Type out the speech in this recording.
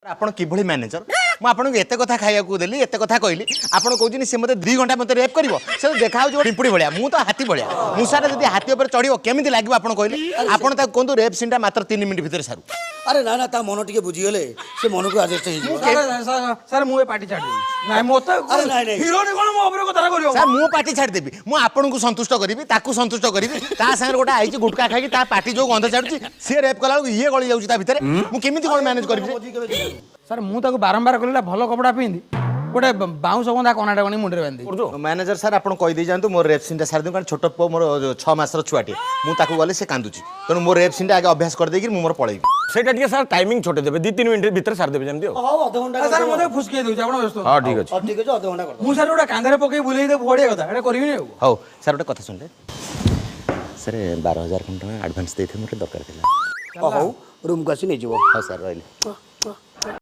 आपण किभली मैनेजर मु आपन एते कथा खाइया को देली एते कथा कहली आपण कहउछिन से मते 2 घंटा मते रेप करिवो से देखा जो पिंपुड़ी भलिया मु तो हाथी भलिया मुसारे जदी हाथी ऊपर चढ़िवो केमिति लागबो आपण कहली आपण ता कोंदु रेप सीन टा मात्र 3 मिनिट भीतर सारू अरे ना ना ता मन टिके बुझी गले से मन को एडजस्ट हे जिवो सर मु पार्टी छाड़ नाही मत अरे नाही नाही हिरो ने कोन मो ऊपर कथा करियो सर मु पार्टी छाड़ देबी मु आपन को संतुष्ट करिवि ताकू संतुष्ट करिवि ता संगे गोटा आइछि गुटका खाइ ता पार्टी जो गंध छाडुछि से रेप कला ये गळी जाउछि ता भीतर मु केमिति कोन मैनेज करिवि सर मु ताको बारंबार कहला भलो कपड़ा पिंदी गोटे बाउंस गंधा कनाटा गणी मुंडे बांधी मैनेजर सर आपन कहि दे जानतु मोर रेप सीन टा सार दे कारण छोट पो मोर 6 मासर छुआटी मु ताकू गले से कांदुछि तनु मोर रेप सीन टा आगे अभ्यास कर देकी मु मोर पळेबी सेटा टिके सर टाइमिंग छोटे देबे 2-3 मिनिट भीतर सार देबे जेमति हां आधा घंटा सर मते फुसके दउ आपण व्यस्त हां ठीक अछि ठीक है आधा घंटा कर मु सर गोटा कांधरे पकई बुलेई दे बढिया कथा एटा करबी नै हौ सर गोटे कथा सुनले सर 12000 टका एडवांस देथे मोर दरकार थिला हौ रूम को आसी नै जिवो हां सर रहले